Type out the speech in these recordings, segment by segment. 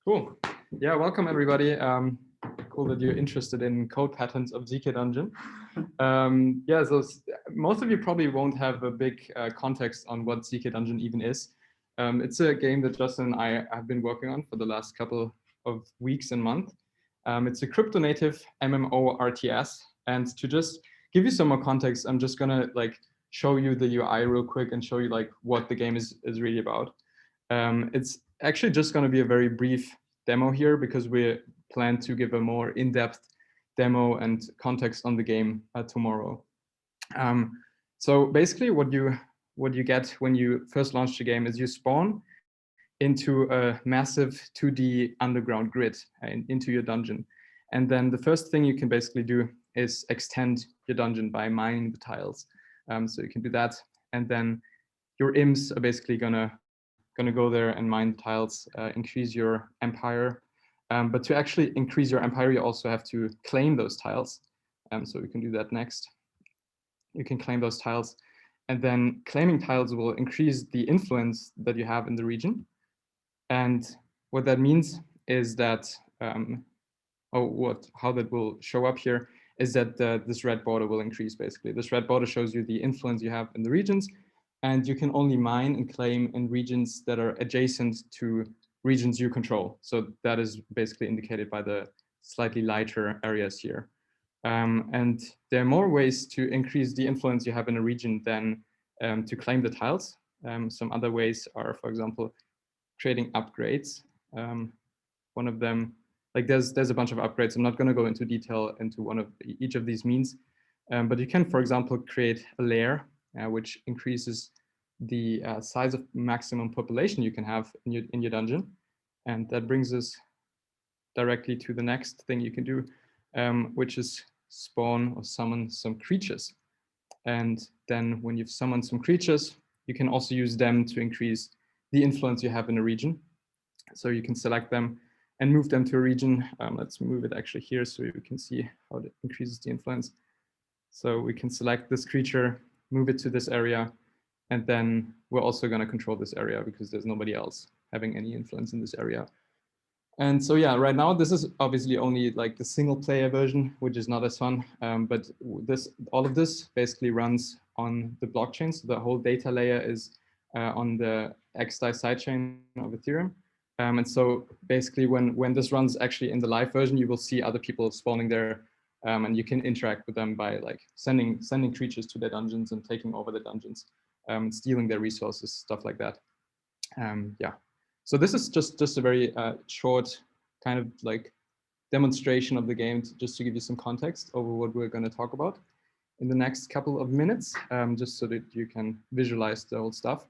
Cool. Yeah, welcome everybody. Cool that you're interested in code patterns of ZK Dungeon. Yeah, so most of you probably won't have a big context on what ZK Dungeon even is. It's a game that Justin and I have been working on for the last couple of weeks and months. It's a crypto native MMO RTS. And to just give you some more context, I'm just gonna show you the UI real quick and show you what the game is really about. It's actually just going to be a very brief demo here because we plan to give a more in-depth demo and context on the game tomorrow. So basically what you get when you first launch the game is you spawn into a massive 2D underground grid into your dungeon. And then the first thing you can basically do is extend your dungeon by mining the tiles. So you can do that. And then your imps are basically gonna go there and mine the tiles, increase your empire. But to actually increase your empire, you also have to claim those tiles. So we can do that next. You can claim those tiles. And then claiming tiles will increase the influence that you have in the region. And what that means is that, how that will show up here is that this red border will increase, basically. This red border shows you the influence you have in the regions. And you can only mine and claim in regions that are adjacent to regions you control. So that is basically indicated by the slightly lighter areas here. And there are more ways to increase the influence you have in a region than to claim the tiles. Some other ways are, for example, creating upgrades. One of them, there's a bunch of upgrades. I'm not going to go into detail into each of these means, but you can, for example, create a layer which increases the size of maximum population you can have in your dungeon. And that brings us directly to the next thing you can do, which is spawn or summon some creatures. And then when you've summoned some creatures, you can also use them to increase the influence you have in a region. So you can select them and move them to a region. Let's move it actually here so you can see how it increases the influence. So we can select this creature, move it to this area, and then we're also going to control this area because there's nobody else having any influence in this area. And so, yeah, right now, this is obviously only the single player version, which is not as fun. But all of this basically runs on the blockchain. So the whole data layer is on the XDAI sidechain of Ethereum. And so basically when this runs actually in the live version, you will see other people spawning there. And you can interact with them by sending creatures to their dungeons and taking over the dungeons, stealing their resources, stuff like that. Yeah. So this is just a very short kind of demonstration of the game, just to give you some context over what we're going to talk about in the next couple of minutes, just so that you can visualize the whole stuff.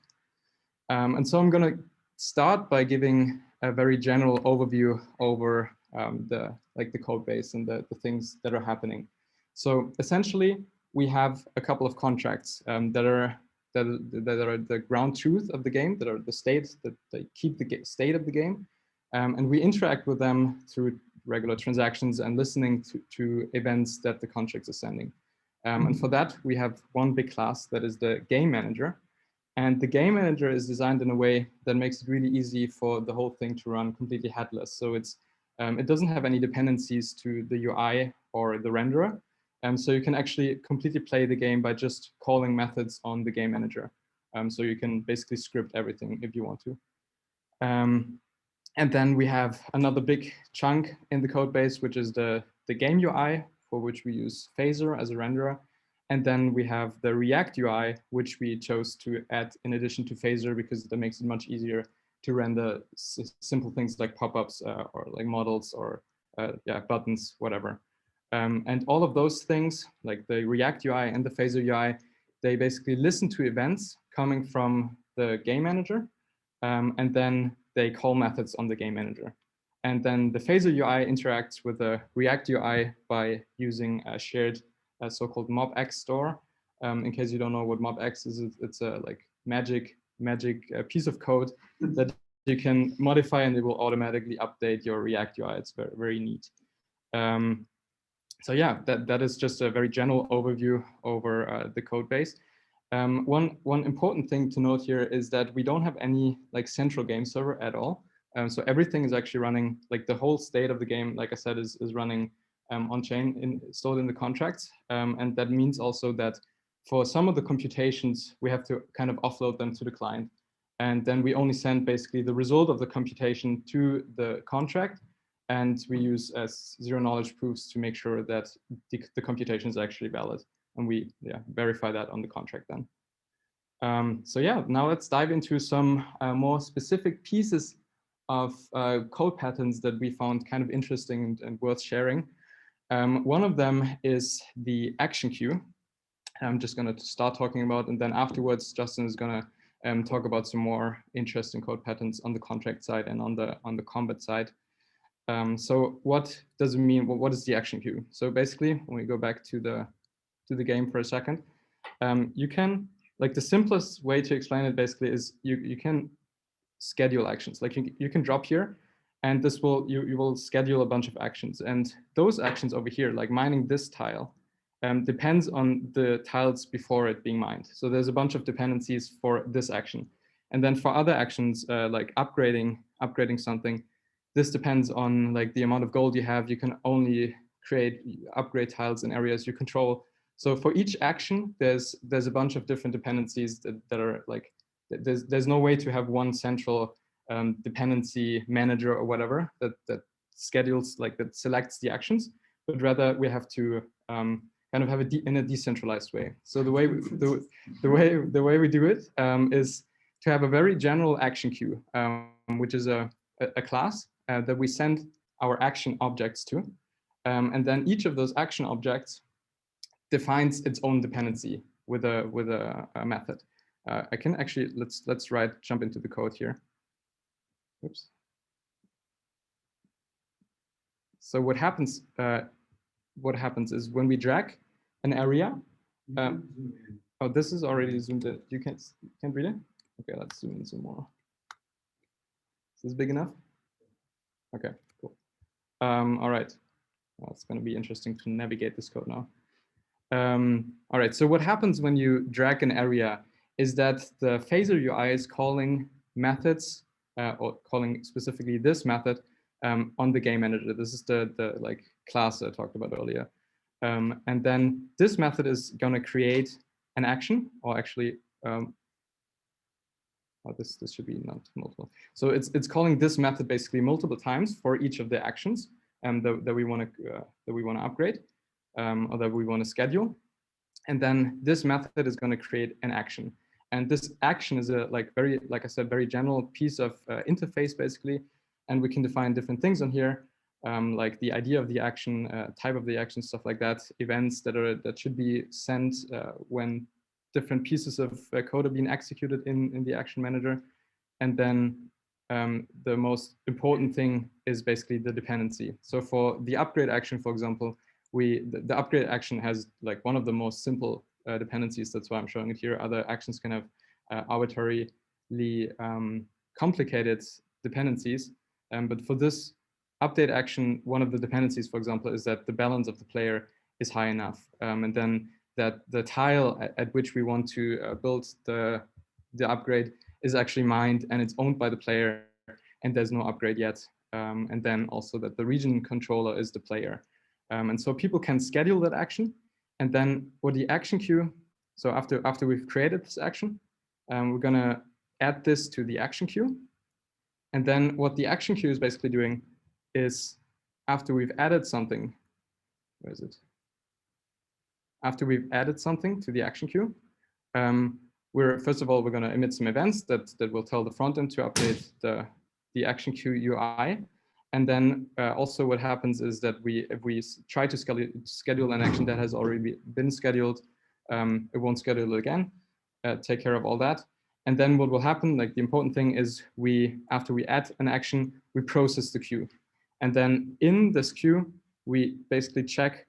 And so I'm going to start by giving a very general overview over the code base and the things that are happening. So essentially, we have a couple of contracts that are the ground truth of the game, that are the state, that they keep the state of the game. And we interact with them through regular transactions and listening to events that the contracts are sending. And for that, we have one big class that is the game manager. And the game manager is designed in a way that makes it really easy for the whole thing to run completely headless. So it doesn't have any dependencies to the UI or the renderer. So you can actually completely play the game by just calling methods on the game manager. So you can basically script everything if you want to. And then we have another big chunk in the code base, which is the game UI, for which we use Phaser as a renderer. And then we have the React UI, which we chose to add in addition to Phaser because that makes it much easier to render simple things like pop-ups or models or buttons, whatever. And all of those things, like the React UI and the Phaser UI, they basically listen to events coming from the game manager, and then they call methods on the game manager. And then the Phaser UI interacts with the React UI by using a shared so-called MobX store. In case you don't know what MobX is, it's a magic piece of code that you can modify and it will automatically update your React UI. It's very, very neat. So yeah, that is just a very general overview over the code base. One important thing to note here is that we don't have any central game server at all. So everything is actually running, like the whole state of the game, like I said, is running on-chain, stored in the contracts. And that means also that for some of the computations, we have to kind of offload them to the client. And then we only send basically the result of the computation to the contract. And we use as zero-knowledge proofs to make sure that the computation is actually valid. And we verify that on the contract then. So yeah, now let's dive into some more specific pieces of code patterns that we found kind of interesting and worth sharing. One of them is the action queue. I'm just going to start talking about, and then afterwards, Justin is going to talk about some more interesting code patterns on the contract side and on the combat side. So what does it mean? What is the action queue? So basically, when we go back to the game for a second, you can, like the simplest way to explain it basically is you can schedule actions. Like you can drop here, and this will you will schedule a bunch of actions, and those actions over here, like mining this tile, depends on the tiles before it being mined. So there's a bunch of dependencies for this action, and then for other actions like upgrading something, this depends on like the amount of gold you have. You can only create upgrade tiles in areas you control. So for each action, there's a bunch of different dependencies that are like, there's no way to have one central dependency manager or whatever that schedules, like that selects the actions, but rather we have to kind of have it in a decentralized way. So the way we do it is to have a very general action queue, which is a class that we send our action objects to, and then each of those action objects defines its own dependency with a method. I can actually, let's jump into the code here. Oops. So what happens is when we drag an area, oh, this is already zoomed in. You can't read it? Okay, let's zoom in some more. Is this big enough? Okay, cool. All right, well, it's going to be interesting to navigate this code now. All right, so what happens when you drag an area is that the phaser UI is calling methods, or calling specifically this method on the game manager. This is the like class I talked about earlier. And then this method is going to create an action, or actually, oh, this should be not multiple. So it's calling this method basically multiple times for each of the actions that we want to upgrade. Or that we want to schedule. And then this method is going to create an action. And this action is a like I said, very general piece of interface basically. And we can define different things on here, like the idea of the action, type of the action, stuff like that, events that should be sent when different pieces of code are being executed in the action manager. And then the most important thing is basically the dependency. So for the upgrade action, for example, the upgrade action has like one of the most simple dependencies. That's why I'm showing it here. Other actions can have arbitrarily complicated dependencies. But for this update action, one of the dependencies, for example, is that the balance of the player is high enough. And then that the tile at which we want to build the upgrade is actually mined and it's owned by the player and there's no upgrade yet. And then also that the region controller is the player. And so people can schedule that action. And then what the action queue, so after we've created this action, we're going to add this to the action queue. And then what the action queue is basically doing is after we've added something, where is it? After we've added something to the action queue, first of all, we're going to emit some events that will tell the front end to update the action queue UI. And then also what happens is that if we try to schedule an action that has already been scheduled, it won't schedule it again, take care of all that. And then what will happen, like the important thing is after we add an action, we process the queue. And then in this queue, we basically check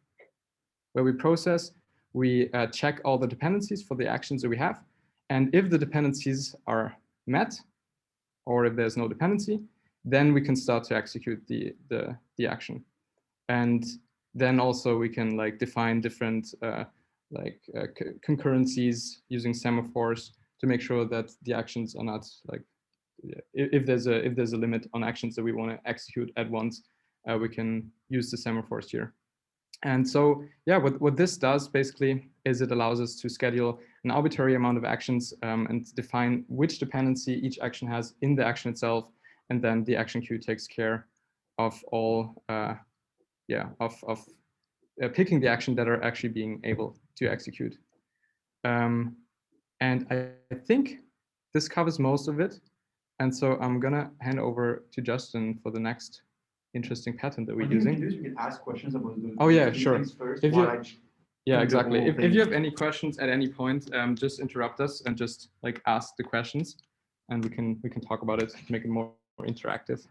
where we process, we check all the dependencies for the actions that we have. And if the dependencies are met, or if there's no dependency, then we can start to execute the action. And then also we can like define different concurrencies using semaphores to make sure that the actions are not like if there's a limit on actions that we want to execute at once, we can use the semaphores here. And so, yeah, what this does basically is it allows us to schedule an arbitrary amount of actions and define which dependency each action has in the action itself, and then the action queue takes care of all, picking the action that are actually being able to execute. And I think this covers most of it. And so I'm gonna hand over to Justin for the next interesting pattern that we're using. We can ask questions about the Sure. If you, yeah, exactly. If you have any questions at any point, just interrupt us and just like ask the questions, and we can talk about it, make it more interactive.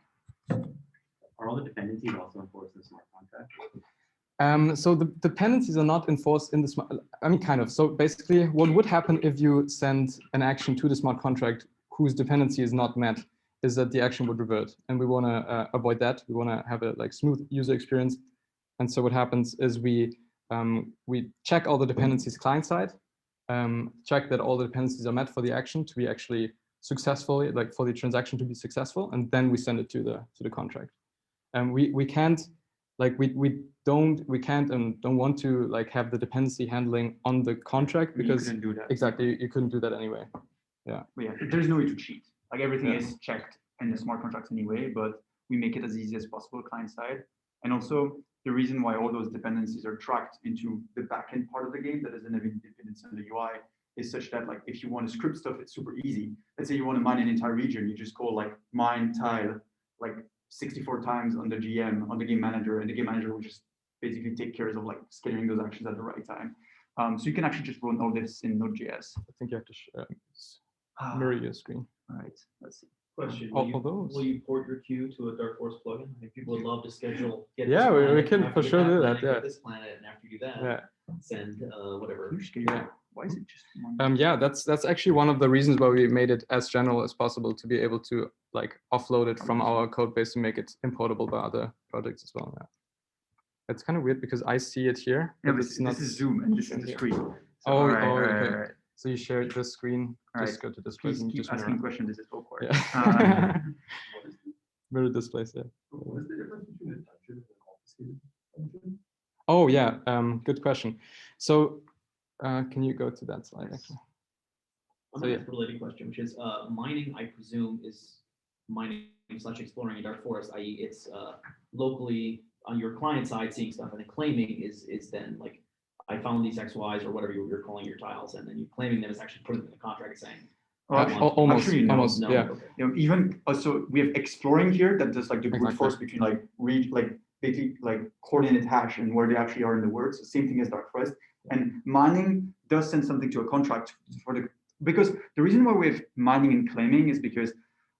Are all the dependencies also enforced in the smart contract? So the dependencies are not enforced in the smart. I mean, kind of. So basically, what would happen if you send an action to the smart contract whose dependency is not met is that the action would revert, and we want to avoid that. We want to have a like smooth user experience, and so what happens is we check all the dependencies client side, check that all the dependencies are met for the action to be actually successful, like for the transaction to be successful, and then we send it to the contract. And we can't like we can't and don't want to like have the dependency handling on the contract because you couldn't do that. Exactly, you couldn't do that anyway. Yeah. But yeah, there's no way to cheat. Like everything is checked in the smart contracts anyway, but we make it as easy as possible client side. And also the reason why all those dependencies are tracked into the backend part of the game that doesn't have any dependency on the UI is such that like if you want to script stuff, it's super easy. Let's say you want to mine an entire region, you just call like mine tile like 64 times on the GM, on the game manager, and the game manager will just basically take care of like scheduling those actions at the right time. So you can actually just run all this in Node.js. I think you have to mirror your screen. All right, let's see. Question: Will you port your queue to a Dark Force plugin? Like people would love to schedule. Yeah, we can for sure do that. Yeah. This planet, and after you do that, send whatever. Yeah. Why is it just one? Yeah, that's actually one of the reasons why we made it as general as possible to be able to like offload it from our code base and make it importable by other projects as well. Yeah. It's kind of weird because I see it here. Yeah, but this is Zoom and this is the screen. So, okay. So you shared the screen. Just go to this place and keep just asking questions. This is awkward. Yeah. Mirror displays. Yeah. What is the difference between a dungeon and an obfuscated dungeon? Oh yeah, good question. So can you go to that slide actually? Another related question, which is mining, I presume, is mining / exploring in Dark Forest, i.e. it's locally on your client side seeing stuff, and then claiming is then like, I found these XYs or whatever you're calling your tiles, and then you claiming them is actually putting them in the contract saying. Almost, no. Yeah. You know, even also we have exploring here that does like the brute force between like basically like coordinate hash and where they actually are in the words. The same thing as Dark Forest. And mining does send something to a contract because the reason why we have mining and claiming is because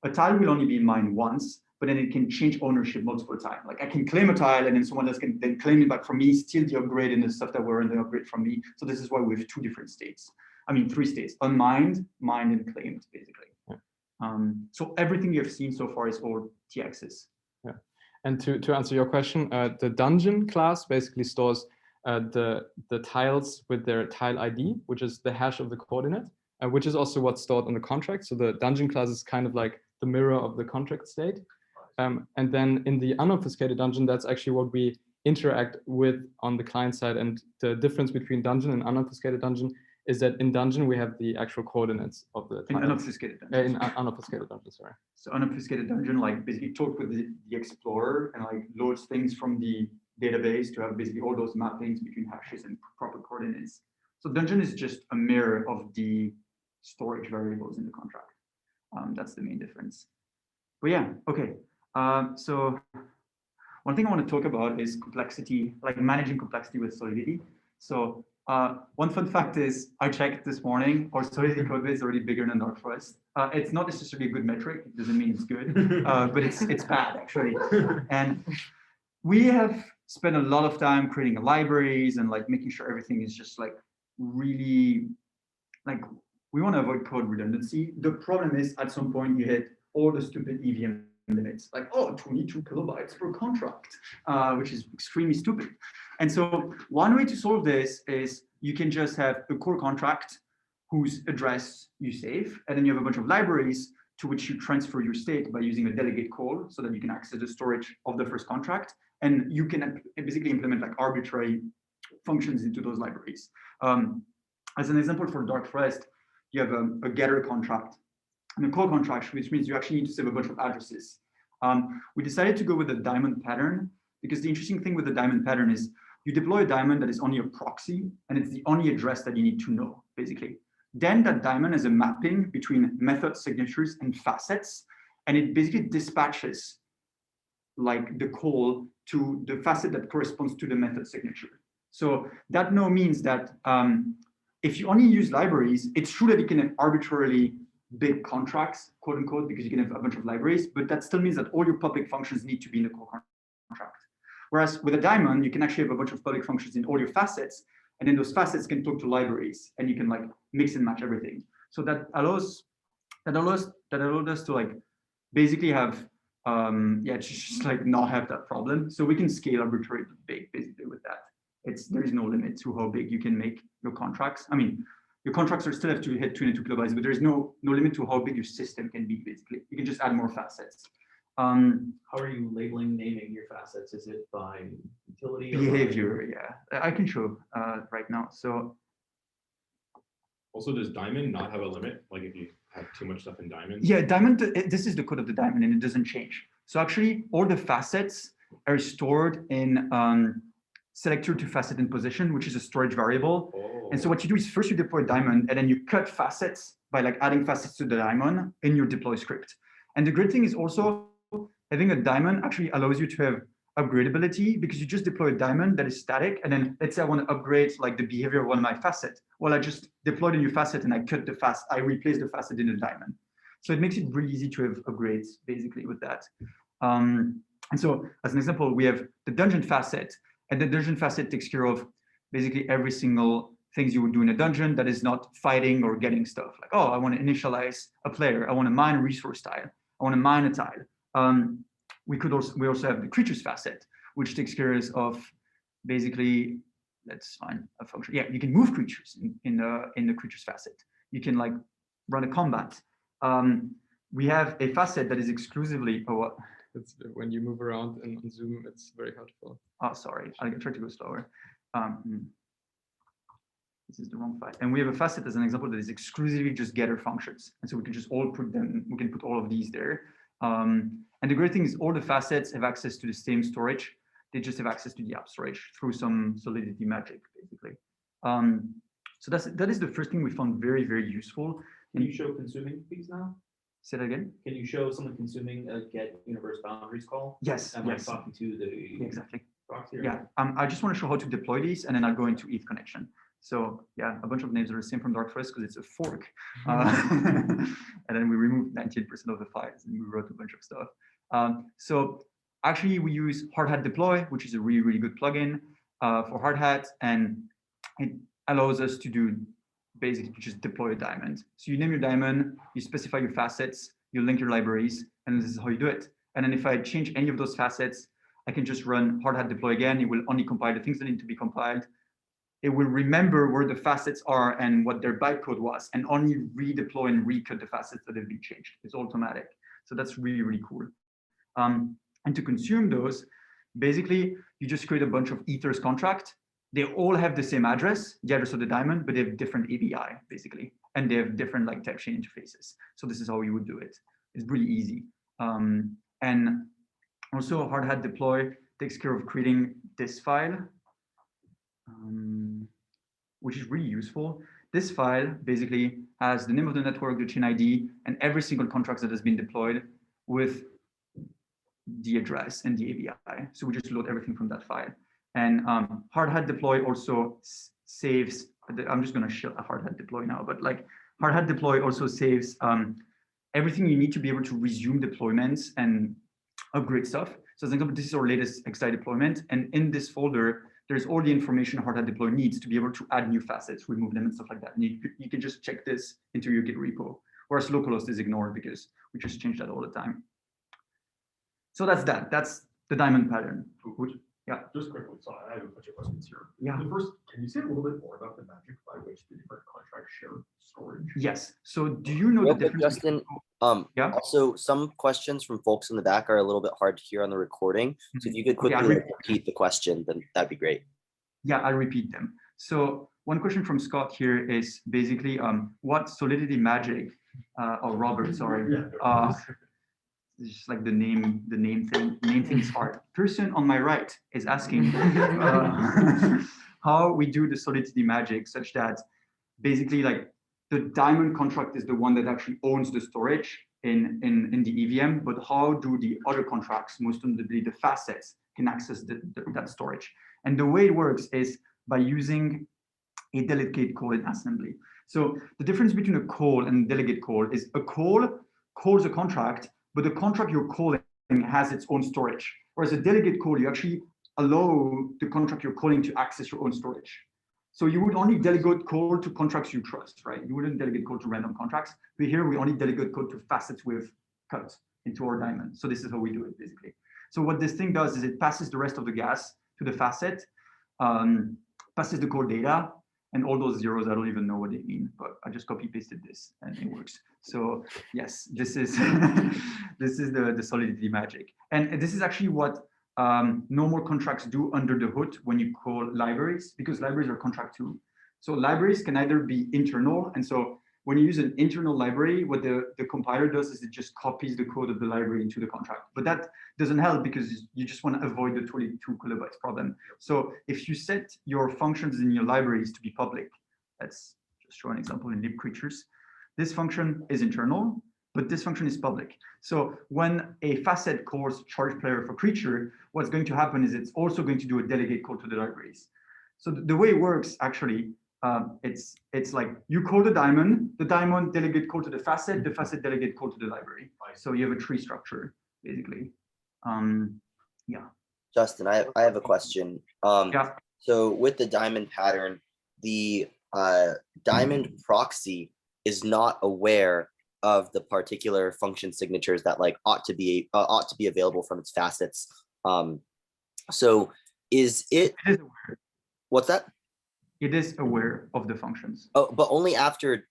a tile will only be mined once, but then it can change ownership multiple times. Like I can claim a tile and then someone else can then claim it back from me, steal the upgrade and the stuff that were in the upgrade from me. So this is why we have two different states. I mean, three states: unmined, mined, and claimed, basically. Yeah. So everything you've seen so far is all TXs. Yeah. And to answer your question, the dungeon class basically stores the tiles with their tile ID, which is the hash of the coordinate, which is also what's stored on the contract. So the dungeon class is kind of like the mirror of the contract state. And then in the unobfuscated dungeon, that's actually what we interact with on the client side. And the difference between dungeon and unobfuscated dungeon is that in dungeon, we have the actual coordinates of the in unobfuscated dungeon. In unobfuscated dungeon, sorry. So unobfuscated dungeon, like basically talk with the explorer and like loads things from the database to have basically all those mappings between hashes and proper coordinates. So dungeon is just a mirror of the storage variables in the contract. That's the main difference. But yeah, okay. So one thing I want to talk about is complexity, like managing complexity with Solidity. So one fun fact is I checked this morning, our Solidity code base is already bigger than Dark Forest. It's not necessarily a good metric. It doesn't mean it's good, but it's bad actually. And we have spent a lot of time creating libraries and like making sure everything is just like really like we want to avoid code redundancy. The problem is at some point you hit all the stupid EVM limits, like 22 kilobytes per contract, which is extremely stupid. And so one way to solve this is you can just have a core contract whose address you save, and then you have a bunch of libraries to which you transfer your state by using a delegate call so that you can access the storage of the first contract. And you can basically implement like arbitrary functions into those libraries. As an example for dark forest, you have a getter contract and a call contract, which means you actually need to save a bunch of addresses. We decided to go with the diamond pattern because the interesting thing with the diamond pattern is you deploy a diamond that is only a proxy, and it's the only address that you need to know, basically. Then that diamond has a mapping between method signatures and facets, and it basically dispatches like the call to the facet that corresponds to the method signature. So that now means that if you only use libraries, it's true that you can have arbitrarily big contracts, quote unquote, because you can have a bunch of libraries, but that still means that all your public functions need to be in the core contract. Whereas with a diamond, you can actually have a bunch of public functions in all your facets, and then those facets can talk to libraries, and you can like mix and match everything. So that allowed us to like basically have just like not have that problem. So we can scale arbitrarily big basically with that. There is no limit to how big you can make your contracts. I mean, your contracts still have to hit 22 kilobytes, but there's no limit to how big your system can be. Basically, you can just add more facets. How are you naming your facets? Is it by utility? Behavior, yeah. I can show right now. So also, does diamond not have a limit? Like if you have too much stuff in diamond? Yeah, diamond, this is the code of the diamond and it doesn't change. So actually all the facets are stored in selector to facet in position, which is a storage variable. Oh. And so what you do is first you deploy diamond and then you cut facets by like adding facets to the diamond in your deploy script. And the great thing is also having a diamond actually allows you to have upgradability because you just deploy a diamond that is static. And then let's say I want to upgrade like the behavior of one of my facets. Well, I just deployed a new facet and I cut the facet, I replace the facet in a diamond. So it makes it really easy to have upgrades basically with that. And so as an example, we have the dungeon facet, and the dungeon facet takes care of basically every single things you would do in a dungeon that is not fighting or getting stuff. Like, oh, I want to initialize a player. I want to mine a resource tile. I want to mine a tile. We also have the creatures facet, which takes care of basically, let's find a function. Yeah, you can move creatures in the creatures facet. You can like run a combat. We have a facet that is exclusively It's when you move around and on Zoom, it's very hard to follow. Oh, sorry, I'll try to go slower. This is the wrong file. And we have a facet as an example that is exclusively just getter functions. And so we can just all put them, we can put all of these there. And the great thing is all the facets have access to the same storage. They just have access to the app storage through some Solidity magic, basically. So that is the first thing we found very, very useful. Can you show consuming these now? Say that again? Can you show someone consuming a get universe boundaries call? Yes. Am I talking to the exactly. proxy? Yeah. I just want to show how to deploy these, and then I'll go into ETH connection. So yeah, a bunch of names are the same from Dark Forest because it's a fork. And then we removed 98% of the files and we wrote a bunch of stuff. So actually we use Hardhat deploy, which is a really, really good plugin for Hardhat, and it allows us to do basically just deploy a diamond. So you name your diamond, you specify your facets, you link your libraries, and this is how you do it. And then if I change any of those facets, I can just run Hardhat deploy again. It will only compile the things that need to be compiled. It will remember where the facets are and what their bytecode was, and only redeploy and recut the facets that have been changed. It's automatic. So that's really, really cool. And to consume those, basically, you just create a bunch of ethers contract. They all have the same address, the address of the diamond, but they have different ABI, basically. And they have different like type chain interfaces. So this is how you would do it. It's really easy. And also Hardhat deploy takes care of creating this file, which is really useful. This file basically has the name of the network, the chain ID, and every single contract that has been deployed with the address and the ABI. So we just load everything from that file. And Hardhat deploy also saves, I'm just going to show a Hardhat deploy now, but like Hardhat deploy also saves everything you need to be able to resume deployments and upgrade stuff. So as an example, this is our latest XI deployment. And in this folder, there's all the information Hardhat deploy needs to be able to add new facets, remove them and stuff like that. And you can just check this into your Git repo, whereas localhost is ignored because we just change that all the time. So that's that. That's the diamond pattern. Just quickly, so I have a bunch of questions here. Yeah. The first, can you say a little bit more about the magic by which the different contracts share storage? Yes. So do you know Real the quick, difference? Justin, Yeah. also some questions from folks in the back are a little bit hard to hear on the recording. So if you could Okay, quickly repeat the question, then that'd be great. Yeah, I'll repeat them. So one question from Scott here is basically what solidity magic or Robert, sorry. It's just like the name thing is hard. Person on my right is asking how we do the solidity magic such that basically like the diamond contract is the one that actually owns the storage in the EVM, but how do the other contracts, most notably the facets, can access that storage? And the way it works is by using a delegate call in assembly. So the difference between a call and delegate call is a call calls a contract, but the contract you're calling has its own storage. Whereas a delegate call, you actually allow the contract you're calling to access your own storage. So you would only delegate call to contracts you trust, right? You wouldn't delegate call to random contracts. But here we only delegate code to facets with cut into our diamond. So this is how we do it basically. So what this thing does is it passes the rest of the gas to the facet, passes the core data, and all those zeros, I don't even know what they mean, but I just copy pasted this and it works. So yes, this is this is the solidity magic. And this is actually what normal contracts do under the hood when you call libraries, because libraries are contract too. So libraries can either be internal, and so when you use an internal library, what the compiler does is it just copies the code of the library into the contract. But that doesn't help because you just want to avoid the 22 kilobytes problem. So if you set your functions in your libraries to be public, let's just show an example in libcreatures. This function is internal, but this function is public. So when a facet calls charge player for creature, what's going to happen is it's also going to do a delegate call to the libraries. So the way it works actually, it's like you call the diamond delegate call to the facet delegate call to the library. So you have a tree structure basically. Yeah. Justin, I have a question. Yeah. So with the diamond pattern, the diamond proxy is not aware of the particular function signatures that like ought to be available from its facets. So is it? It is aware. What's that? It is aware of the functions. Oh, but only after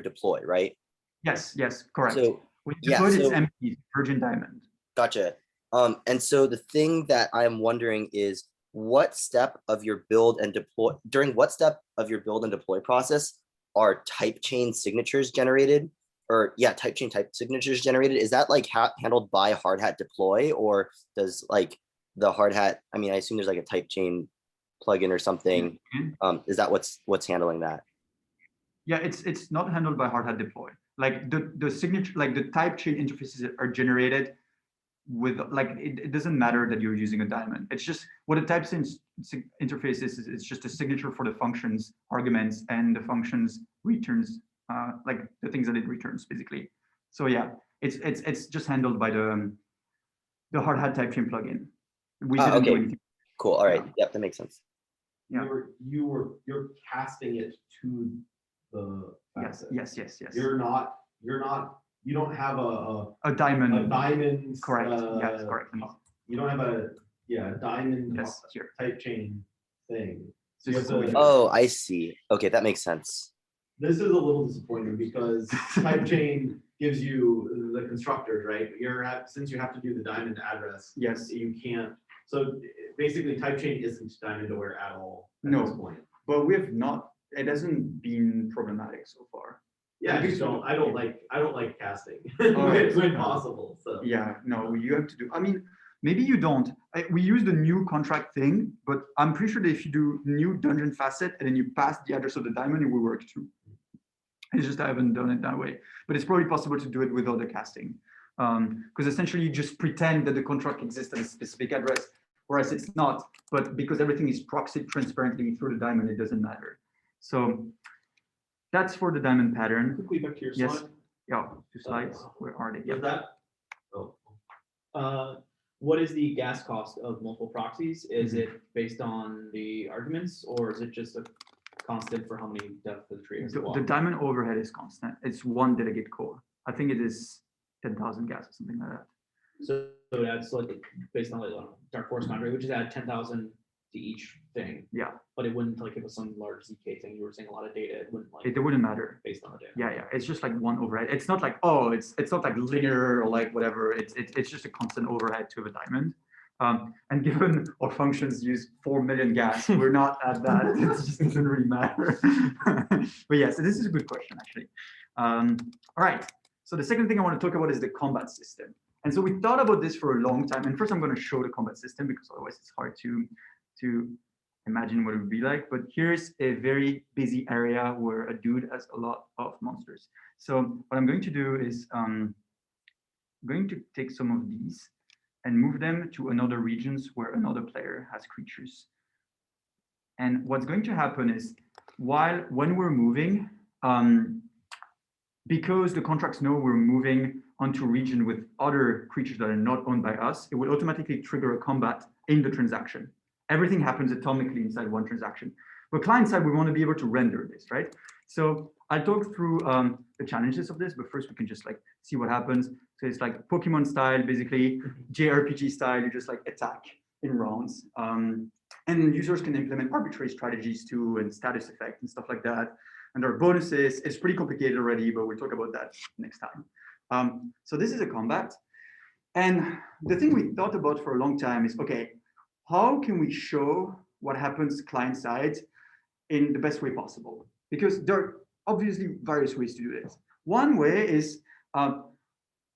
deploy, right? Yes, correct. So when you deploy it's empty, virgin diamond. Gotcha. And so the thing that I'm wondering is what step of your build and deploy process are type chain signatures generated? Or yeah, type chain signatures generated. Is that like handled by hard hat deploy, or does like the hard hat, I mean, I assume there's like a type chain plugin or something. Is that what's handling that? Yeah, it's not handled by hard hat deploy. Like the signature, like the type chain interfaces are generated with like it doesn't matter that you're using a diamond. It's just what a type chain interface is. It's just a signature for the functions arguments and the functions returns, like the things that it returns basically. So yeah, it's just handled by the hard hat type chain plugin. We didn't do anything. Cool. All right. Yep, that makes sense. Yeah. You're casting it to the facet. Yes. You don't have a diamond. A diamond. Correct. Yes, correct. You don't have a diamond type chain thing. So I see. Okay, that makes sense. This is a little disappointing because type chain gives you the constructors, right? Since you have to do the diamond address. Yes. You can't. So basically, type chain isn't diamond aware at all at this point. But we have not. It hasn't been problematic so far. Yeah, I don't like casting when possible. So yeah, no, you have to do. I mean, maybe you don't. We use the new contract thing, but I'm pretty sure that if you do new dungeon facet and then you pass the address of the diamond, it will work too. It's just I haven't done it that way, but it's probably possible to do it without the casting, because essentially you just pretend that the contract exists at a specific address, whereas it's not. But because everything is proxied transparently through the diamond, it doesn't matter. So that's for the diamond pattern. Quickly back to your yes. slide. Yeah, 2 slides. Where are they? Yeah. That. Oh. What is the gas cost of multiple proxies? Is it based on the arguments, or is it just a constant for how many depth of the tree? The diamond overhead is constant. It's one delegate core. I think it is 10,000 gas or something like that. So it adds like based on like Dark Forest contract, which is add 10,000 to each thing. Yeah. But it wouldn't like if it was some large ZK thing, you were saying a lot of data, it wouldn't like It wouldn't matter. based on the data. Yeah, it's just like one overhead. It's not like, oh, it's not like linear or like whatever. It's just a constant overhead to a diamond. And given our functions use 4 million gas, we're not at that. It just doesn't really matter. But yeah, so this is a good question actually. All right. So the second thing I want to talk about is the combat system. And so we thought about this for a long time. And first I'm going to show the combat system because otherwise it's hard to imagine what it would be like. But here's a very busy area where a dude has a lot of monsters. So what I'm going to do is I'm going to take some of these and move them to another regions where another player has creatures. And what's going to happen is when we're moving, because the contracts know we're moving onto a region with other creatures that are not owned by us, it will automatically trigger a combat in the transaction. Everything happens atomically inside one transaction. But client side, we want to be able to render this, right? So I'll talk through the challenges of this, but first we can just like see what happens. So it's like Pokemon style, basically JRPG style, you just like attack in rounds. And users can implement arbitrary strategies too, and status effects and stuff like that. And there are bonuses. It's pretty complicated already, but we'll talk about that next time. So this is a combat. And the thing we thought about for a long time is, okay, how can we show what happens client side in the best way possible? Because there are obviously various ways to do this. One way is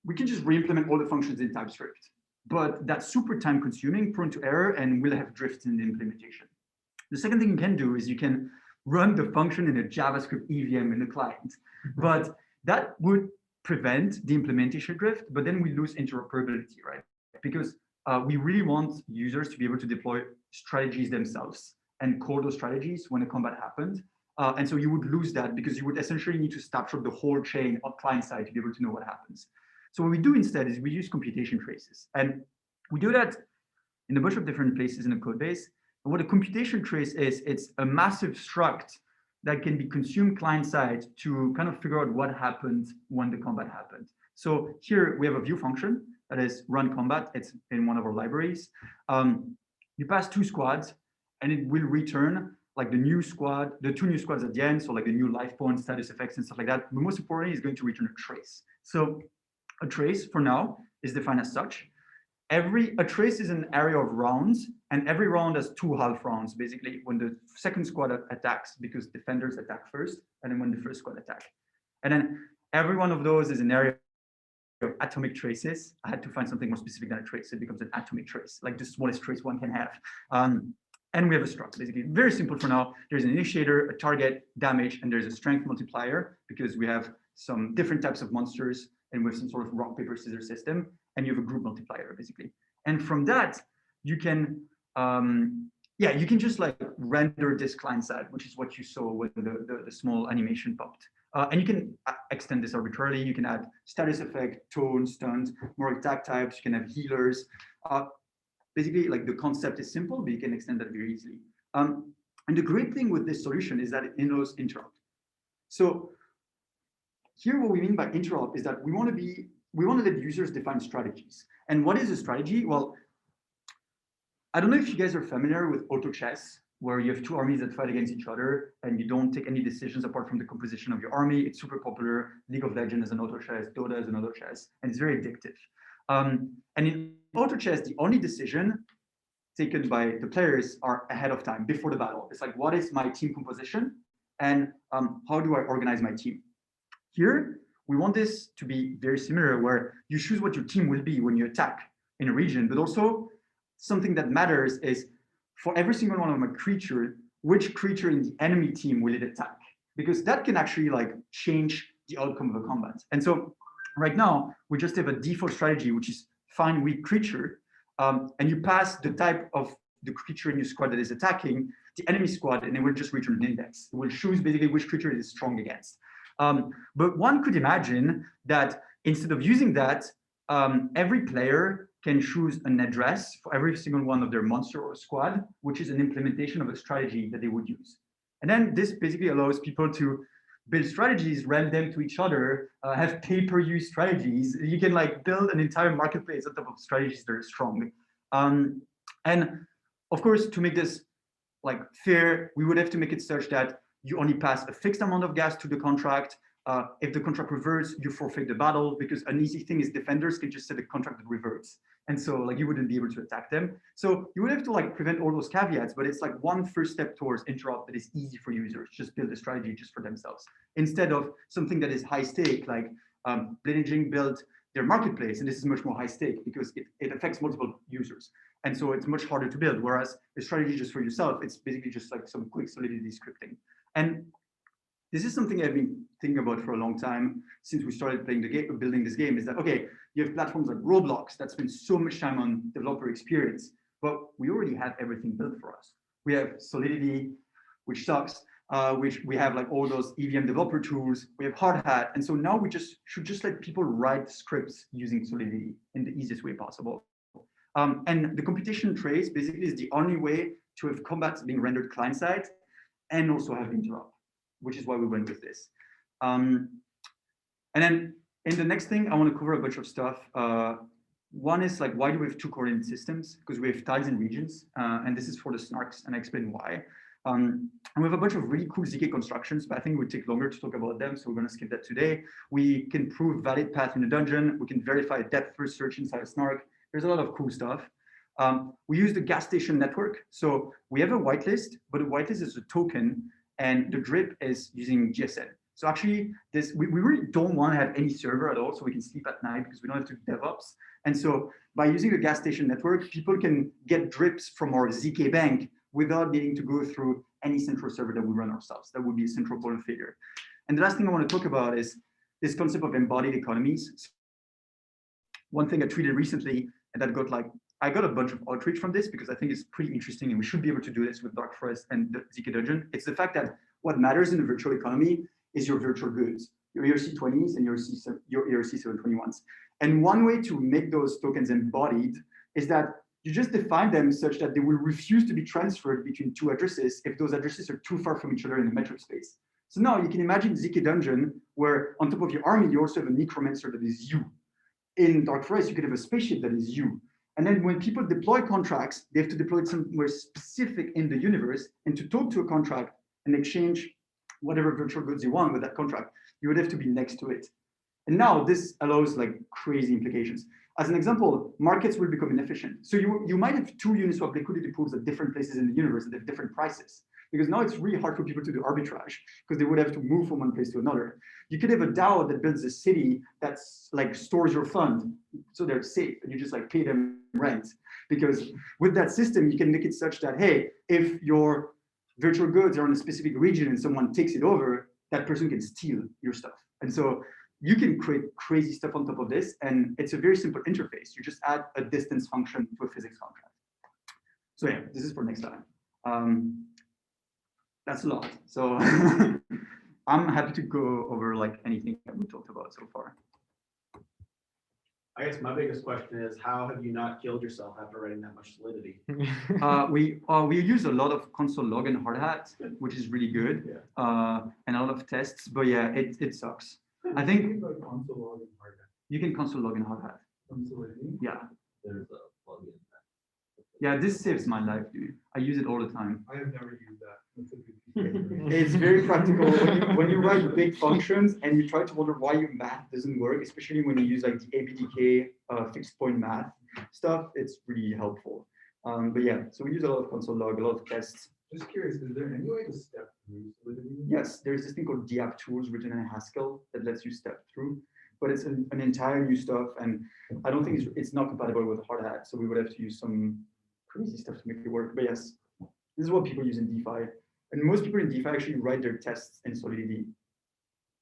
we can just re-implement all the functions in TypeScript, but that's super time consuming, prone to error, and will have drifts in the implementation. The second thing you can do is you can run the function in a JavaScript EVM in the client, but that would prevent the implementation drift, but then we lose interoperability, right? Because we really want users to be able to deploy strategies themselves and call those strategies when a combat happened. And so you would lose that because you would essentially need to snapshot the whole chain on client side to be able to know what happens. So what we do instead is we use computation traces. And we do that in a bunch of different places in the code base. And what a computation trace is, it's a massive struct that can be consumed client side to kind of figure out what happened when the combat happened. So here we have a view function that is run combat. It's in one of our libraries. You pass 2 squads and it will return like the new squad, the 2 new squads at the end. So like the new life points, status effects and stuff like that. But most importantly, it's going to return a trace. So a trace for now is defined as such. A trace is an area of rounds, and every round has 2 half rounds, basically, when the second squad attacks, because defenders attack first, and then when the first squad attack. And then every one of those is an area of atomic traces. I had to find something more specific than a trace, so it becomes an atomic trace, like the smallest trace one can have. And we have a struct, basically. Very simple for now. There's an initiator, a target, damage, and there's a strength multiplier, because we have some different types of monsters, and with some sort of rock, paper, scissors system, and you have a group multiplier, basically. And from that, you can, you can just like render this client side, which is what you saw when the small animation popped. And you can extend this arbitrarily. You can add status effect, tone, stunt, more attack types. You can have healers. Basically, like the concept is simple, but you can extend that very easily. And the great thing with this solution is that it knows interrupt. So here, what we mean by interrupt is that we want to let users define strategies. And what is a strategy? Well, I don't know if you guys are familiar with auto chess, where you have 2 armies that fight against each other and you don't take any decisions apart from the composition of your army. It's super popular. League of Legends is an auto chess, Dota is an auto chess, and it's very addictive. And in auto chess, the only decision taken by the players are ahead of time, before the battle. It's like, what is my team composition? And how do I organize my team? Here, we want this to be very similar, where you choose what your team will be when you attack in a region, but also something that matters is for every single one of my creature, which creature in the enemy team will it attack? Because that can actually like change the outcome of a combat. And so right now, we just have a default strategy, which is find weak creature, and you pass the type of the creature in your squad that is attacking the enemy squad, and it will just return an index. It will choose basically which creature it is strong against. But one could imagine that instead of using that, every player can choose an address for every single one of their monster or squad, which is an implementation of a strategy that they would use. And then this basically allows people to build strategies, rent them to each other, have pay-per-use strategies. You can like build an entire marketplace on top of strategies that are strong. And of course, to make this like fair, we would have to make it such that you only pass a fixed amount of gas to the contract. If the contract reverts, you forfeit the battle, because an easy thing is defenders can just set a contract that reverts. And so like you wouldn't be able to attack them. So you would have to like prevent all those caveats, but it's like one first step towards interop that is easy for users. Just build a strategy just for themselves, instead of something that is high stake, like Blending built their marketplace. And this is much more high stake because it affects multiple users. And so it's much harder to build. Whereas a strategy just for yourself, it's basically just like some quick Solidity scripting. And this is something I've been thinking about for a long time since we started playing the game, building this game, is that, okay, you have platforms like Roblox that spend so much time on developer experience, but we already have everything built for us. We have Solidity, which sucks, which we have like all those EVM developer tools, we have Hard Hat. And so now we should just let people write scripts using Solidity in the easiest way possible. And the computation trace basically is the only way to have combats being rendered client-side and also have interop, which is why we went with this. And then in the next thing, I want to cover a bunch of stuff. One is like, why do we have two coordinate systems? Because we have tiles and regions, and this is for the snarks, and I explain why. And we have a bunch of really cool ZK constructions, but I think it would take longer to talk about them, so we're going to skip that today. We can prove valid path in a dungeon. We can verify depth first search inside a snark. There's a lot of cool stuff. We use the gas station network. So we have a whitelist, but a whitelist is a token, and the drip is using GSN. So actually, we really don't want to have any server at all, so we can sleep at night because we don't have to do DevOps. And so by using the gas station network, people can get drips from our ZK bank without needing to go through any central server that we run ourselves. That would be a central point of failure. And the last thing I want to talk about is this concept of embodied economies. One thing I tweeted recently, and that got like, I got a bunch of outreach from this because I think it's pretty interesting, and we should be able to do this with Dark Forest and the ZK Dungeon. It's the fact that what matters in a virtual economy is your virtual goods, your ERC20s and your ERC721s. And one way to make those tokens embodied is that you just define them such that they will refuse to be transferred between two addresses if those addresses are too far from each other in the metric space. So now you can imagine ZK Dungeon, where on top of your army, you also have a necromancer that is you. In Dark Forest, you could have a spaceship that is you. And then when people deploy contracts, they have to deploy it somewhere specific in the universe, and to talk to a contract and exchange whatever virtual goods you want with that contract, you would have to be next to it. And now this allows like crazy implications. As an example, markets will become inefficient. So you might have two Uniswap liquidity pools at different places in the universe that have different prices, because now it's really hard for people to do arbitrage because they would have to move from one place to another. You could have a DAO that builds a city that's like stores your fund, so they're safe, and you just like pay them rent. Because with that system, you can make it such that, hey, if your virtual goods are in a specific region and someone takes it over, that person can steal your stuff. And so you can create crazy stuff on top of this, and it's a very simple interface. You just add a distance function to a physics contract. So yeah, this is for next time. That's a lot. So I'm happy to go over like anything that we talked about so far. I guess my biggest question is, how have you not killed yourself after writing that much Solidity? We use a lot of console log and Hard Hat, which is really good, and a lot of tests. But yeah, it sucks. I think console log and Hard Hat. You can console log and Hard Hat. Yeah. There's a plugin. Yeah, this saves my life, dude. I use it all the time. I have never used that. It's very practical. When you write big functions and you try to wonder why your math doesn't work, especially when you use like the ABDK fixed point math stuff, it's really helpful. But yeah, so we use a lot of console log, a lot of tests. Just curious, is there any way to step through Solidity? Yes, there's this thing called DApp tools written in Haskell that lets you step through, but it's an entire new stuff, and I don't think it's not compatible with Hard Hat, so we would have to use some crazy stuff to make it work. But yes, this is what people use in DeFi. And most people in DeFi actually write their tests in Solidity.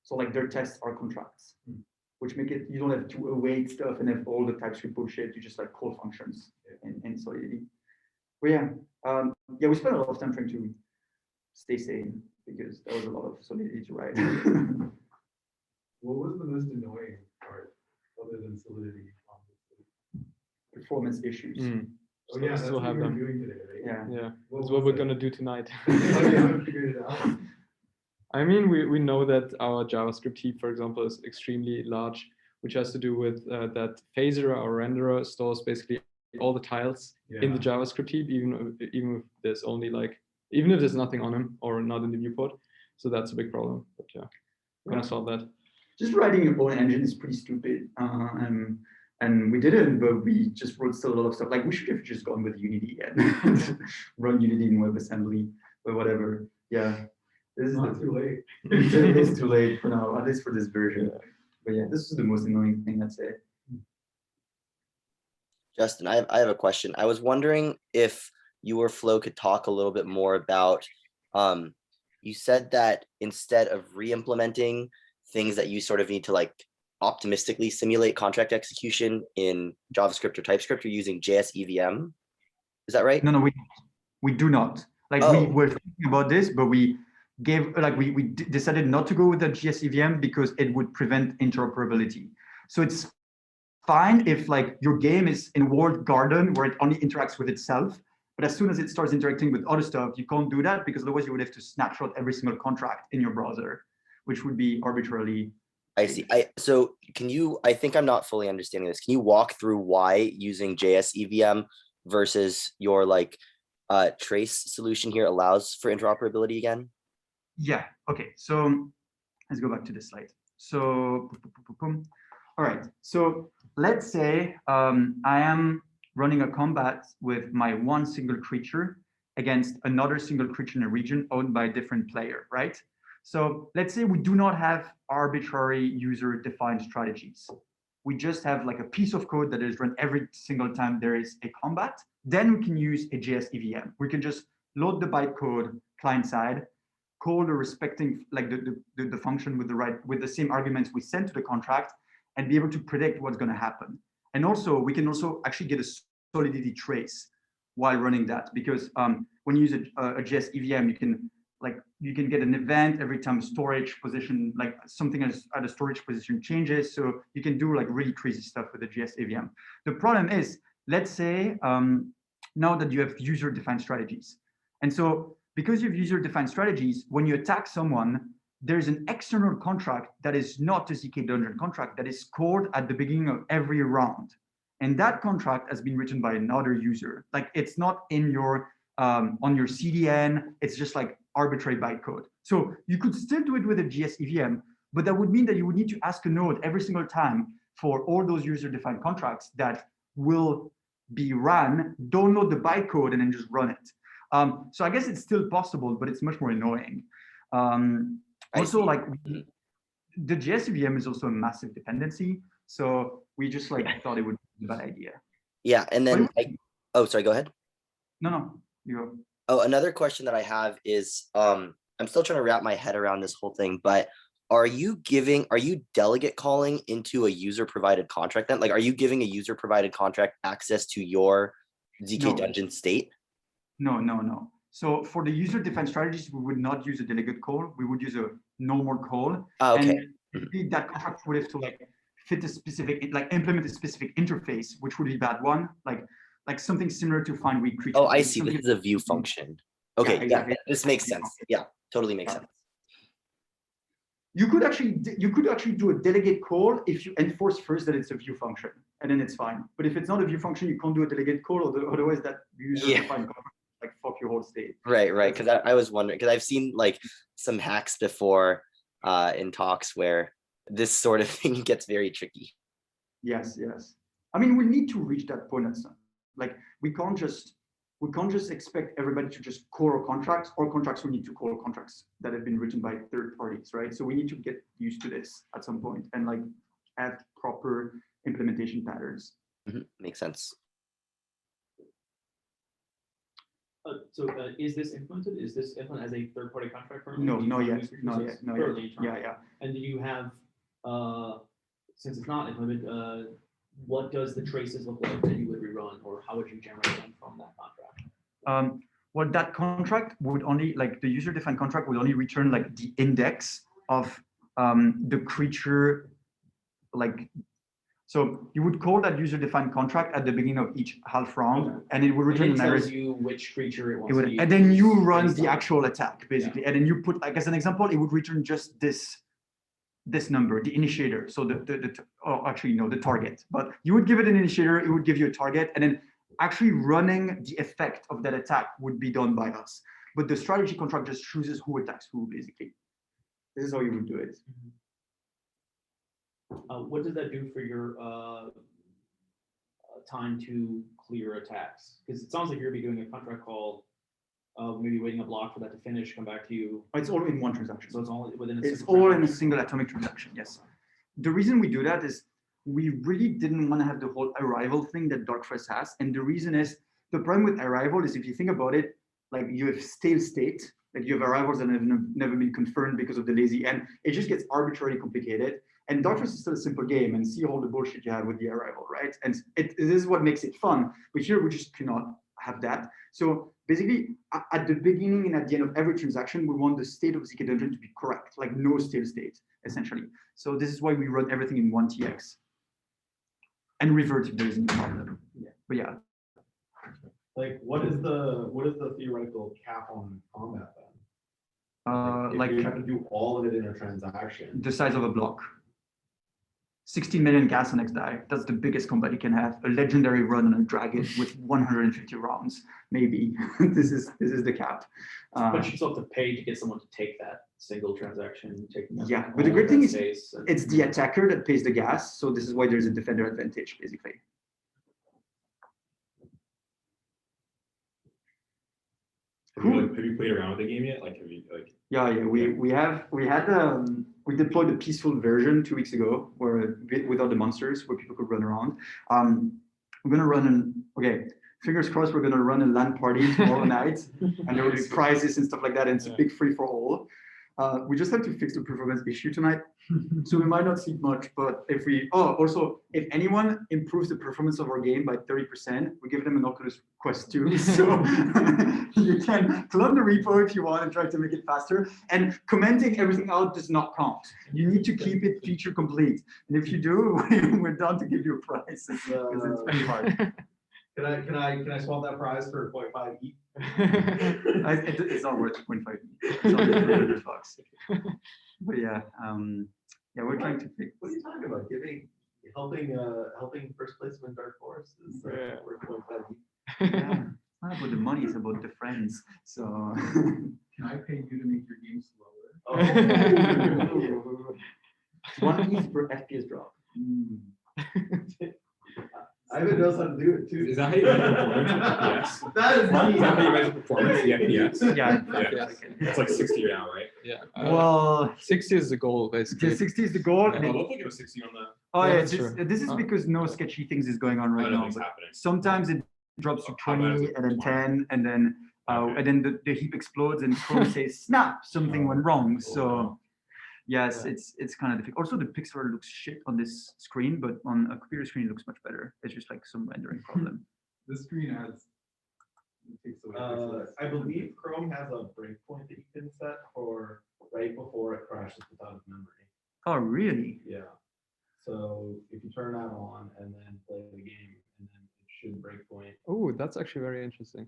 So like their tests are contracts, which make it, you don't have to await stuff and have all the TypeScript bullshit. You just like call functions in Solidity. But yeah, we spent a lot of time trying to stay sane because there was a lot of Solidity to write. What was the most annoying part other than Solidity? Performance issues. Oh yeah, that's Still what have we're them. doing today, right? Yeah. Yeah, that's what we're gonna do tonight. Oh, yeah, I figured it out. I mean, we know that our JavaScript heap, for example, is extremely large, which has to do with that phaser or renderer stores basically all the tiles in the JavaScript heap, even if there's only like, even if there's nothing on them or not in the viewport. So that's a big problem. But yeah, we're gonna solve that. Just writing your own engine is pretty stupid. And we didn't, but we just wrote still a lot of stuff. Like we should have just gone with Unity and run Unity in WebAssembly, but whatever. Yeah. This is Not too late. It is too late for now, at least for this version. But yeah, this is the most annoying thing, I'd say. Justin, I have a question. I was wondering if you or Flo could talk a little bit more about, you said that instead of re-implementing things that you sort of need to like optimistically simulate contract execution in JavaScript or TypeScript, you're using JS EVM. Is that right? No, we do not. Like we were thinking about this, but we decided not to go with the JS EVM because it would prevent interoperability. So it's fine if like your game is in a walled garden where it only interacts with itself. But as soon as it starts interacting with other stuff, you can't do that because otherwise you would have to snapshot every single contract in your browser, which would be arbitrarily. I see. So can you, I think I'm not fully understanding this. Can you walk through why using JS EVM versus your like trace solution here allows for interoperability again? Yeah, okay. So let's go back to this slide. So, all right. So let's say I am running a combat with my one single creature against another single creature in a region owned by a different player, right? So let's say we do not have arbitrary user-defined strategies. We just have like a piece of code that is run every single time there is a combat. Then we can use a JS EVM. We can just load the bytecode client side, call the respecting like the function with the same arguments we sent to the contract, and be able to predict what's going to happen. And also we can also actually get a solidity trace while running that, because when you use a JS EVM, you can get an event every time storage position, like something at a storage position changes. So you can do like really crazy stuff with the JS EVM. The problem is, let's say now that you have user-defined strategies. And so because you have user-defined strategies, when you attack someone, there's an external contract that is not a ZK Dungeon contract that is called at the beginning of every round. And that contract has been written by another user. Like it's not in your on your CDN, it's just like arbitrary bytecode. So you could still do it with a JS EVM, but that would mean that you would need to ask a node every single time for all those user-defined contracts that will be run, download the bytecode and then just run it. So I guess it's still possible, but it's much more annoying. Also, like the JS EVM is also a massive dependency. So we just like thought it would be a bad idea. Yeah, and then oh, sorry, go ahead. No, you go. Oh, another question that I have is, I'm still trying to wrap my head around this whole thing, but are you delegate calling into a user provided contract then? Like, are you giving a user provided contract access to your ZK Dungeon state? No. So for the user-defined strategies, we would not use a delegate call. We would use a normal call. Okay. And that contract would have to like fit a specific, like implement a specific interface, which would be bad one, like something similar to find weak creatures. Oh, I see. This is a view function. Okay, yeah, exactly. This makes sense. Yeah, totally makes sense. You could actually do a delegate call if you enforce first that it's a view function, and then it's fine. But if it's not a view function, you can't do a delegate call, otherwise that user-defined contract like fuck your whole state. Right. Because I was wondering, because I've seen like some hacks before in talks where this sort of thing gets very tricky. Yes. I mean, we need to reach that point at some. Like we can't just expect everybody to just call our contracts. Our contracts, we need to call contracts that have been written by third parties, right? So we need to get used to this at some point and like have proper implementation patterns. Makes sense. So is this implemented? Is this implemented as a third-party contract firm? No, not yet. Yeah. And do you have, since it's not implemented, what does the traces look like that you would rerun, or how would you generate them from that contract? Well, that contract would only, like the user-defined contract would only return like the index of the creature, like, So you would call that user-defined contract at the beginning of each half round, and it would return And it an error. tells you which creature it wants It would, to use. and then you run based the on- actual attack, basically. And then you put, like, as an example, it would return just this number, the initiator. So the target. But you would give it an initiator, it would give you a target, and then actually running the effect of that attack would be done by us. But the strategy contract just chooses who attacks who, basically. This is how you would do it. What does that do for your time to clear attacks? Because it sounds like you're gonna be doing a contract call, maybe waiting a block for that to finish, come back to you. It's all in one transaction. So it's all within a It's single all in a transaction. single atomic transaction, yes. The reason we do that is we really didn't want to have the whole arrival thing that Dark Forest has. And the reason is, the problem with arrival is, if you think about it, like you have stale state, like you have arrivals that have never been confirmed because of the lazy end. It just gets arbitrarily complicated. And Dark Forest is still a simple game, and see all the bullshit you have with the arrival, right? And this is what makes it fun. But here we just cannot have that. So basically, at the beginning and at the end of every transaction, we want the state of the secret dungeon to be correct, like no stale state, essentially. So this is why we run everything in one TX and revert if there is any problem. Yeah. But yeah, Like, what is the theoretical cap on combat then? If like you have to do all of it in a transaction. the size of a block. 16 million gas on X die. That's the biggest combat you can have. A legendary run on a dragon with 150 rounds, maybe. This is the cap. But you still have to pay to get someone to take that single transaction. Yeah, but the great thing is, it's it's the attacker that pays the gas. So this is why there's a defender advantage, basically. Have you played around with the game yet? Like, have you like? Yeah, we deployed a peaceful version 2 weeks ago, where without the monsters, where people could run around. We're gonna run fingers crossed, we're gonna run a LAN party tomorrow night, and there will be prizes and stuff like that, and it's a big free for all. We just have to fix the performance issue tonight, so we might not sleep much. But if anyone improves the performance of our game by 30%, we give them an Oculus Quest 2. So you can clone the repo if you want and try to make it faster. And commenting everything out does not count. You need to keep it feature complete. And if you do, we're down to give you a prize, because it's pretty hard. Can I swap that prize for 0.5 ETH? It's not worth 0.5. It's only $300 bucks. But yeah, we're trying to fix. What are you talking about? Helping first placement Dark Forest is worth 0.5 ETH. Yeah, it's not about the money, it's about the friends. So Can I pay you to make your game slower? Oh. 1 ETH per FPS drop. Ivan knows how to do it too. Is that how you measure performance? Yes. That is Is that how you neat. measure performance? The FPS. Yeah. Yeah. It's like 60 now, right? Yeah. Well, 60 is the goal, basically. 60 is the goal. Yeah. and I'd it- love to get a 60 on the. Oh Yeah, yeah, that's true. this is because no sketchy things is going on right now. Nothing's But happening. sometimes it drops to How bad is 20 it? and then 10, and then Okay. the heap explodes and Chrome says snap, something went wrong. So yes, Yeah. it's kind of difficult. Also, the pixel looks shit on this screen, but on a computer screen it looks much better. It's just like some rendering problem. The screen it takes away pixels. I believe Chrome has a breakpoint that you can set for right before it crashes without memory. Oh really? Yeah. So if you turn that on and then play the game, and then it should breakpoint. Oh, that's actually very interesting.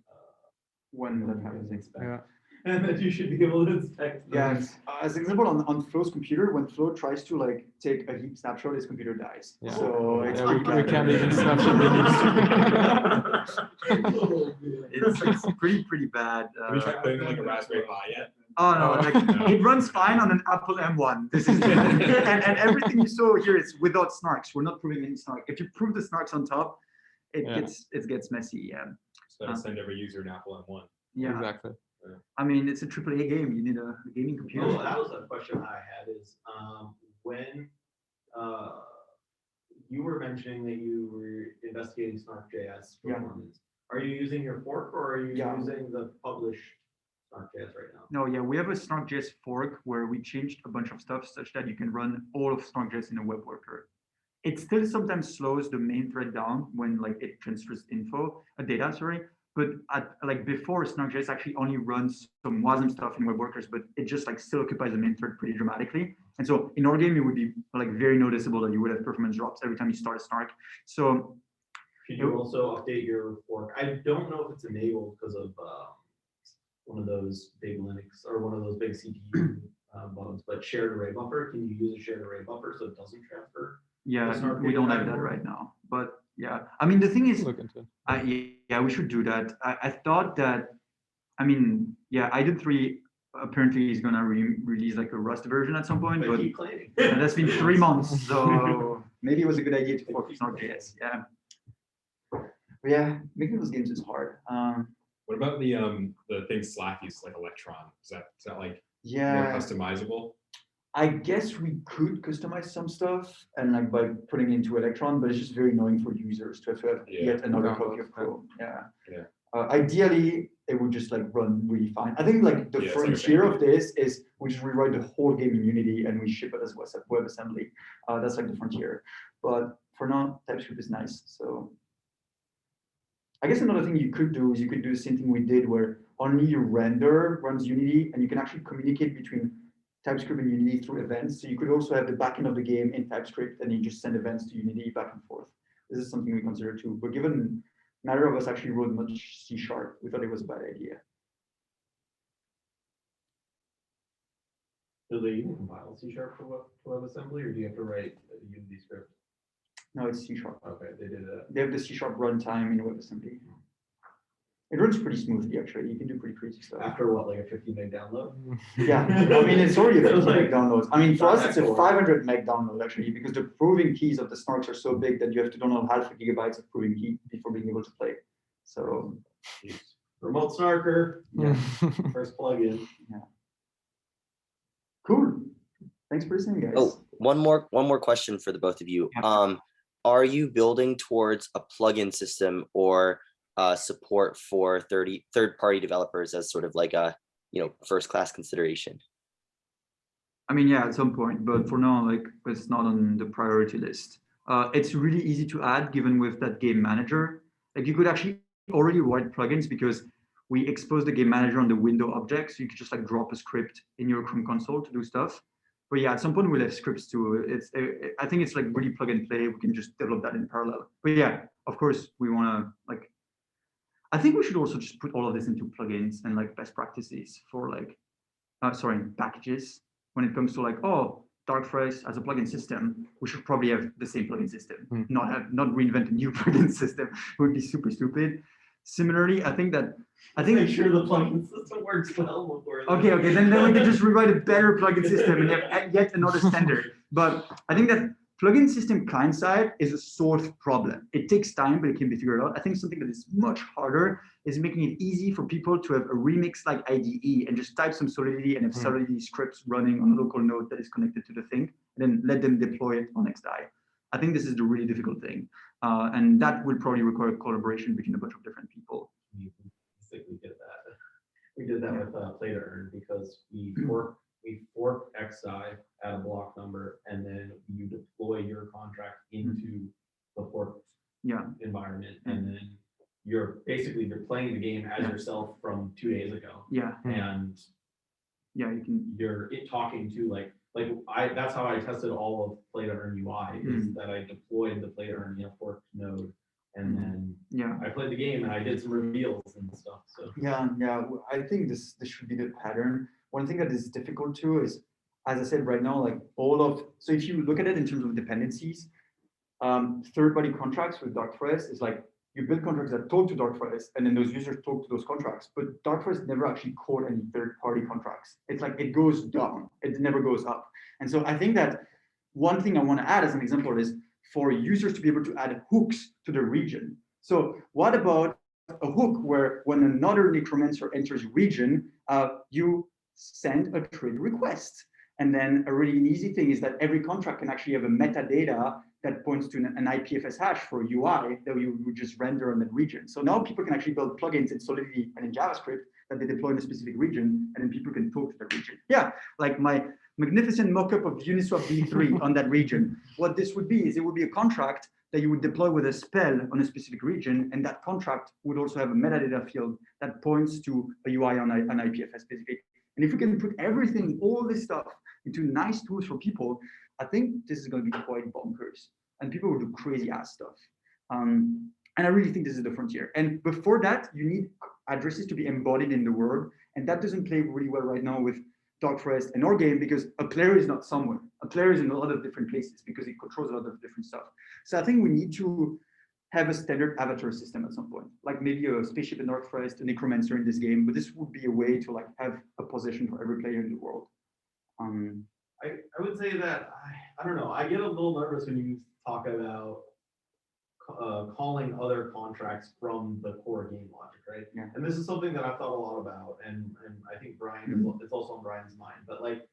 When that happens. Yeah. And then you should be able to inspect. the- Yes. As an example, on Flo's computer, when Flo tries to like take a heap snapshot, his computer dies. Yeah. So it's Yeah, we pretty can't bad. even snapshot It's pretty bad. Have you tried putting like a Raspberry Pi yet? Oh no, Oh. like No. it runs fine on an Apple M1. This is and everything you saw here is without snarks. We're not proving any snark. If you prove the snarks on top, it gets messy. Yeah. So I send every user an Apple M1. Yeah. Exactly. I mean, it's a AAA game. You need a gaming computer. Oh, that was a question I had is, when you were mentioning that you were investigating Snark.js Yeah. performance, are you using your fork or are you Yeah. using the published Snark.js right now? No, yeah, we have a Snark.js fork where we changed a bunch of stuff such that you can run all of Snark.js in a web worker. It still sometimes slows the main thread down when like it transfers data, sorry. But like before, Snark.js actually only runs some WASM stuff in web workers, but it just like still occupies the main thread pretty dramatically. And so in our game, it would be like very noticeable that you would have performance drops every time you start a snark. So Could you also update your fork? I don't know if it's enabled because of one of those big Linux or one of those big CPU bugs, but shared array buffer. Can you use a shared array buffer so it doesn't transfer? yeah, snark we data don't back have and that forth? right now. But yeah, I mean, the thing is, Look into it. yeah, we should do that. I thought that, I mean, yeah, Idle 3 apparently is gonna release like a Rust version at some point, But but keep claiming. that's been 3 months, so maybe it was a good idea to fork Snark.js. Yeah. But yeah, making those games is hard. What about the thing Slack uses, like Electron? Is that like more Yeah, customizable? I guess we could customize some stuff and like by putting it into Electron, but it's just very annoying for users to have Yeah. yet another Download, copy of yeah. Chrome. Yeah. Yeah. Ideally, it would just like run really fine. I think like the Yeah, it's like a frontier baby. of this is we just rewrite the whole game in Unity and we ship it as WebAssembly. That's like the frontier. But for now, TypeScript is nice. So I guess another thing you could do is you could do the same thing we did where only your render runs Unity and you can actually communicate between TypeScript and Unity through events. So you could also have the backend of the game in TypeScript and you just send events to Unity back and forth. This is something we consider too. But given neither of us actually wrote much C#, we thought it was a bad idea. Do they even compile C# for WebAssembly, or do you have to write a Unity script? No, it's C#. Okay, they did it. They have the C# runtime in WebAssembly. It runs pretty smoothly, actually. You can do pretty crazy stuff. After what, like a 50 meg download? Yeah, I mean, it's already a 50 meg Like, download. I mean, for not us, that it's a cool. 500 meg download, actually, because the proving keys of the snarks are so big that you have to download half a gigabytes of proving key before being able to play. So, Jeez. Remote snarker, yeah, first plugin. cool. Thanks for listening, guys. Oh, one more question for the both of you. Yeah. Are you building towards a plugin system or support for third-party developers as sort of like a first-class consideration? I mean, yeah, at some point, but for now, like, it's not on the priority list. It's really easy to add given with that game manager. Like, you could actually already write plugins because we expose the game manager on the window object. So you could just like drop a script in your Chrome console to do stuff. But yeah, at some point we'll have scripts too. I think it's like really plug and play. We can just develop that in parallel. But yeah, of course we want to like, I think we should also just put all of this into plugins and like best practices for like, packages. When it comes to like, oh, Dark Forest as a plugin system, we should probably have the same plugin system, not reinvent a new plugin system. It would be super stupid. Similarly, I think Make sure the plugin system works well before. okay, then we can just rewrite a better plugin system and have yet another standard. But I think that plugin system client side is a solved problem. It takes time, but it can be figured out. I think something that is much harder is making it easy for people to have a remix like IDE and just type some Solidity and have Solidity scripts running on a local node that is connected to the thing, and then let them deploy it on XDAI. I think this is the really difficult thing. And that will probably require collaboration between a bunch of different people. We did that. We did that with Play to Earn because we fork XDAI at a block number, and then you deploy your contract into the fork environment, and then you're playing the game as yourself from 2 days ago. Yeah. And you're talking to that's how I tested all of Play to Earn UI is that I deployed the Play to Earn fork node, and then I played the game and I did some reveals and stuff. So I think this should be the pattern. One thing that is difficult too is, as I said right now, like so if you look at it in terms of dependencies, third-party contracts with Dark Forest is like you build contracts that talk to Dark Forest, and then those users talk to those contracts. But Dark Forest never actually called any third-party contracts. It's like it goes down, it never goes up. And so I think that one thing I want to add as an example is for users to be able to add hooks to the region. So what about a hook where when another necromancer enters your region, you send a trade request? And then a really easy thing is that every contract can actually have a metadata that points to an IPFS hash for UI that you would just render in that region. So now people can actually build plugins in Solidity and in JavaScript that they deploy in a specific region, and then people can talk to the region. Yeah, like my magnificent mock-up of Uniswap v3 on that region. What this would be is it would be a contract that you would deploy with a spell on a specific region, and that contract would also have a metadata field that points to a UI on IPFS, basically. And if we can put everything, all this stuff into nice tools for people, I think this is going to be quite bonkers. And people will do crazy ass stuff. And I really think this is the frontier. And before that, you need addresses to be embodied in the world. And that doesn't play really well right now with Dark Forest and our game, because a player is not somewhere. A player is in a lot of different places because it controls a lot of different stuff. So I think we need to have a standard avatar system at some point, like maybe a spaceship in Dark Forest, a necromancer in this game, but this would be a way to like have a position for every player in the world. I would say that, I don't know, I get a little nervous when you talk about calling other contracts from the core game logic, right? Yeah. And this is something that I've thought a lot about, and I think Brian, it's also on Brian's mind, but like,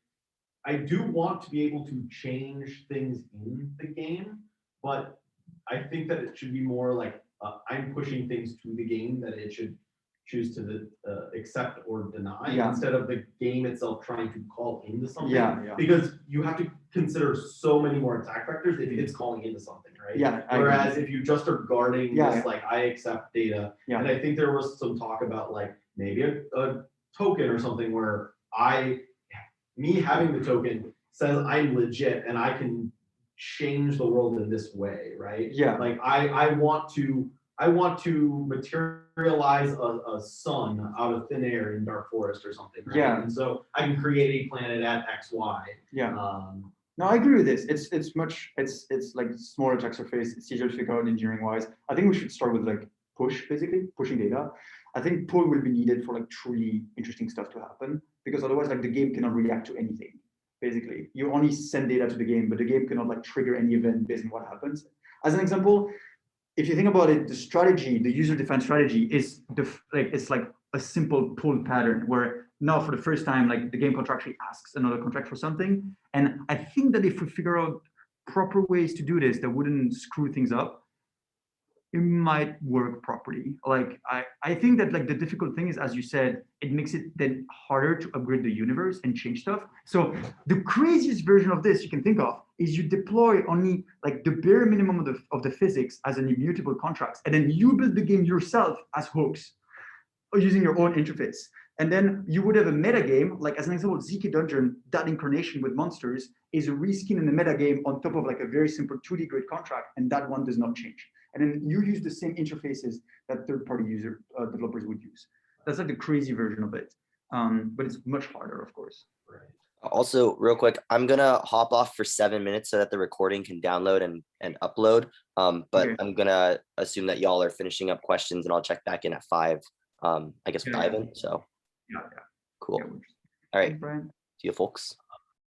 I do want to be able to change things in the game, but I think that it should be more like, I'm pushing things to the game that it should choose to accept or deny, instead of the game itself trying to call into something. Because you have to consider so many more attack vectors if it's calling into something, right? Whereas if you just are guarding this, like, I accept data, and I think there was some talk about like maybe a token or something where me having the token says I'm legit and I can change the world in this way, right? Like I want to materialize a sun out of thin air in Dark Forest or something, right? And so I can create a planet at XY. No, I agree with this. It's like smaller attack surface. It's easier to figure out engineering wise. I think we should start with like pushing data. I think pull will be needed for like truly interesting stuff to happen, because otherwise like the game cannot react to anything. Basically, you only send data to the game, but the game cannot like trigger any event based on what happens. As an example, if you think about it, the strategy, the user-defined strategy is it's like a simple pull pattern where now for the first time, like the game contract actually asks another contract for something. And I think that if we figure out proper ways to do this that wouldn't screw things up, it might work properly. Like I think that like the difficult thing is, as you said, it makes it then harder to upgrade the universe and change stuff. So the craziest version of this you can think of is you deploy only like the bare minimum of the physics as an immutable contracts, and then you build the game yourself as hooks or using your own interface. And then you would have a meta game, like as an example, ZK Dungeon, that incarnation with monsters is a reskin in the meta game on top of like a very simple 2D grid contract, and that one does not change. And then you use the same interfaces that third-party user developers would use. That's like the crazy version of it, but it's much harder, of course. Also, real quick, I'm gonna hop off for 7 minutes so that the recording can download and upload. But I'm gonna assume that y'all are finishing up questions, and I'll check back in at 5. I guess with Ivan. So cool. All right, see you folks.